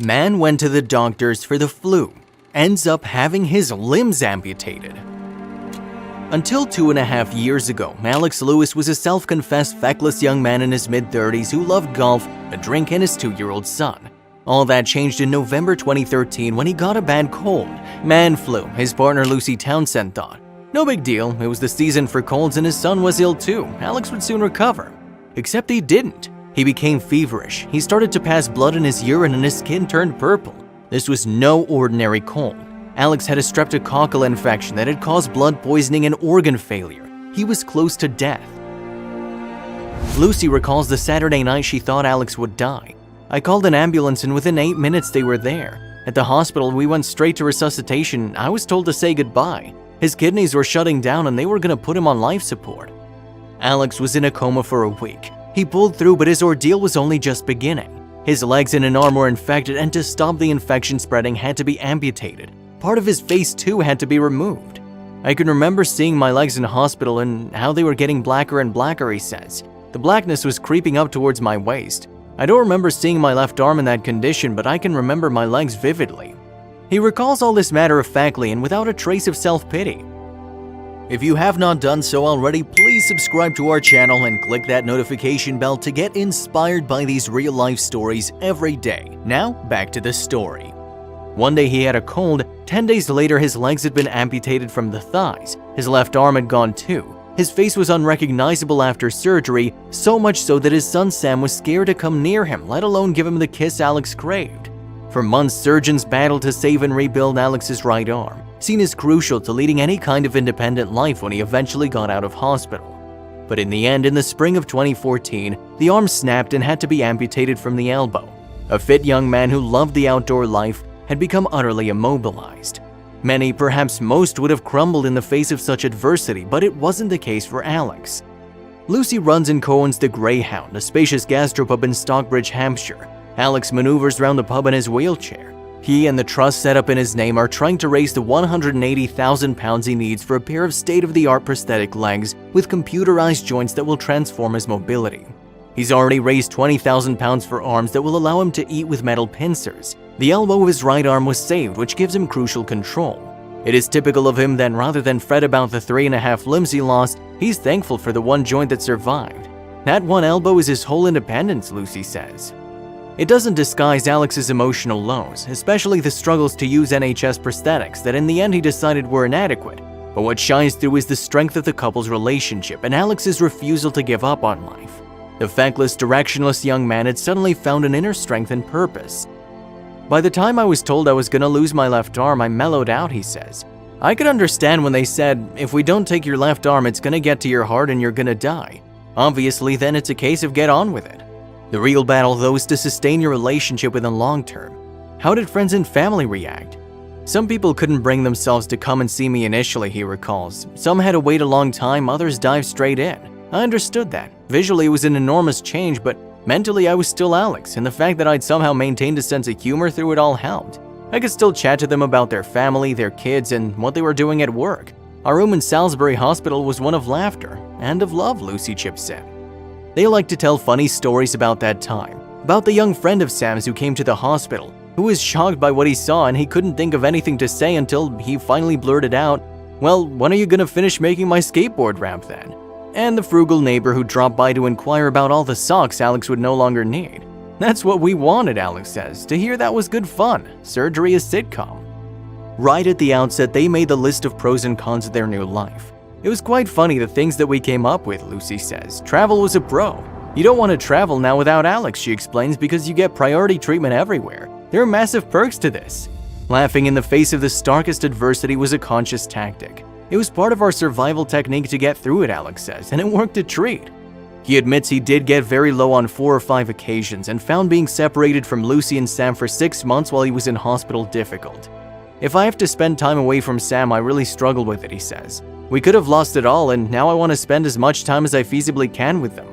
Man went to the doctors for the flu, ends up having his limbs amputated. Until 2.5 years ago, Alex Lewis was a self-confessed feckless young man in his mid-30s who loved golf, a drink, and his 2-year-old son. All that changed in November 2013 when he got a bad cold. Man flu, his partner Lucy Townsend thought. No big deal, it was the season for colds and his son was ill too. Alex would soon recover. Except he didn't. He became feverish. He started to pass blood in his urine and his skin turned purple. This was no ordinary cold. Alex had a streptococcal infection that had caused blood poisoning and organ failure. He was close to death. Lucy recalls the Saturday night she thought Alex would die. I called an ambulance and within 8 minutes they were there. At the hospital, we went straight to resuscitation. I was told to say goodbye. His kidneys were shutting down and they were going to put him on life support. Alex was in a coma for a week. He pulled through, but his ordeal was only just beginning. His legs and an arm were infected, and to stop the infection spreading had to be amputated. Part of his face too had to be removed. I can remember seeing my legs in hospital and how they were getting blacker and blacker, he says. The blackness was creeping up towards my waist. I don't remember seeing my left arm in that condition, but I can remember my legs vividly. He recalls all this matter-of-factly and without a trace of self-pity. If you have not done so already, please subscribe to our channel and click that notification bell to get inspired by these real-life stories every day. Now, back to the story. One day he had a cold. 10 days later, his legs had been amputated from the thighs. His left arm had gone too. His face was unrecognizable after surgery, so much so that his son Sam was scared to come near him, let alone give him the kiss Alex craved. For months, surgeons battled to save and rebuild Alex's right arm, seen as crucial to leading any kind of independent life when he eventually got out of hospital. But in the end, in the spring of 2014, the arm snapped and had to be amputated from the elbow. A fit young man who loved the outdoor life had become utterly immobilized. Many, perhaps most, would have crumbled in the face of such adversity, but it wasn't the case for Alex. Lucy runs and co-owns the Greyhound, a spacious gastropub in Stockbridge, Hampshire. Alex maneuvers around the pub in his wheelchair. He and the trust set up in his name are trying to raise the £180,000 he needs for a pair of state-of-the-art prosthetic legs with computerized joints that will transform his mobility. He's already raised £20,000 for arms that will allow him to eat with metal pincers. The elbow of his right arm was saved, which gives him crucial control. It is typical of him that rather than fret about the 3.5 limbs he lost, he's thankful for the one joint that survived. That one elbow is his whole independence, Lucy says. It doesn't disguise Alex's emotional lows, especially the struggles to use NHS prosthetics that in the end he decided were inadequate. But what shines through is the strength of the couple's relationship and Alex's refusal to give up on life. The thankless, directionless young man had suddenly found an inner strength and purpose. By the time I was told I was gonna lose my left arm, I mellowed out, he says. I could understand when they said, if we don't take your left arm, it's gonna get to your heart and you're gonna die. Obviously, then it's a case of get on with it. The real battle, though, is to sustain your relationship in the long term. How did friends and family react? Some people couldn't bring themselves to come and see me initially, he recalls. Some had to wait a long time, others dived straight in. I understood that. Visually, it was an enormous change, but mentally, I was still Alex, and the fact that I'd somehow maintained a sense of humor through it all helped. I could still chat to them about their family, their kids, and what they were doing at work. Our room in Salisbury Hospital was one of laughter and of love, Lucy Chip said. They like to tell funny stories about that time, about the young friend of Sam's who came to the hospital, who was shocked by what he saw and he couldn't think of anything to say until he finally blurted out, "Well, when are you gonna finish making my skateboard ramp then?" And the frugal neighbor who dropped by to inquire about all the socks Alex would no longer need. That's what we wanted, Alex says. To hear that was good fun. Surgery is sitcom. Right at the outset, they made the list of pros and cons of their new life. It was quite funny the things that we came up with, Lucy says. Travel was a pro. You don't want to travel now without Alex, she explains, because you get priority treatment everywhere. There are massive perks to this. Laughing in the face of the starkest adversity was a conscious tactic. It was part of our survival technique to get through it, Alex says, and it worked a treat. He admits he did get very low on 4 or 5 occasions and found being separated from Lucy and Sam for 6 months while he was in hospital difficult. If I have to spend time away from Sam, I really struggle with it, he says. We could have lost it all, and now I want to spend as much time as I feasibly can with them.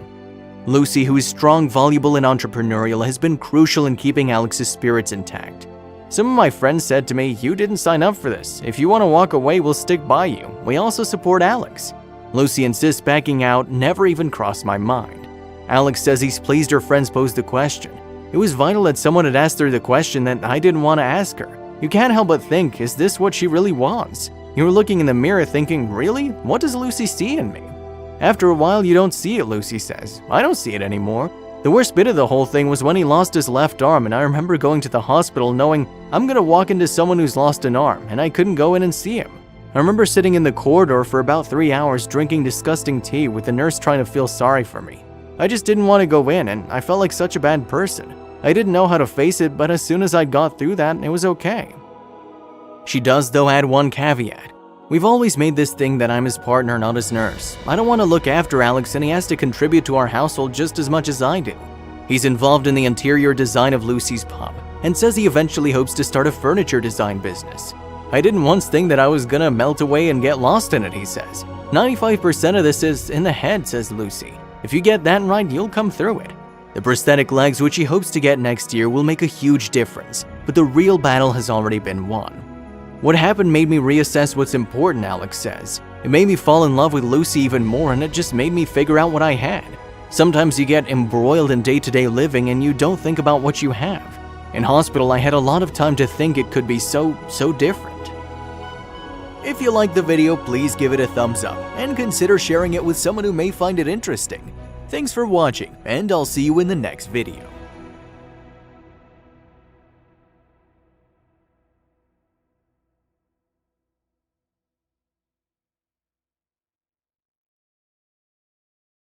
Lucy, who is strong, voluble, and entrepreneurial, has been crucial in keeping Alex's spirits intact. Some of my friends said to me, "You didn't sign up for this. If you want to walk away, we'll stick by you. We also support Alex." Lucy insists backing out never even crossed my mind. Alex says he's pleased her friends posed the question. It was vital that someone had asked her the question that I didn't want to ask her. You can't help but think, is this what she really wants? You were looking in the mirror thinking, really? What does Lucy see in me? After a while, you don't see it, Lucy says. I don't see it anymore. The worst bit of the whole thing was when he lost his left arm, and I remember going to the hospital knowing I'm gonna walk into someone who's lost an arm, and I couldn't go in and see him. I remember sitting in the corridor for about 3 hours drinking disgusting tea with the nurse trying to feel sorry for me. I just didn't want to go in, and I felt like such a bad person. I didn't know how to face it, but as soon as I got through that, it was okay. She does, though, add one caveat. We've always made this thing that I'm his partner, not his nurse. I don't want to look after Alex, and he has to contribute to our household just as much as I do. He's involved in the interior design of Lucy's pub, and says he eventually hopes to start a furniture design business. I didn't once think that I was gonna melt away and get lost in it, he says. 95% of this is in the head, says Lucy. If you get that right, you'll come through it. The prosthetic legs, which he hopes to get next year, will make a huge difference, but the real battle has already been won. What happened made me reassess what's important, Alex says. It made me fall in love with Lucy even more, and it just made me figure out what I had. Sometimes you get embroiled in day-to-day living and you don't think about what you have. In hospital, I had a lot of time to think it could be so different. If you liked the video, please give it a thumbs up and consider sharing it with someone who may find it interesting. Thanks for watching, and I'll see you in the next video.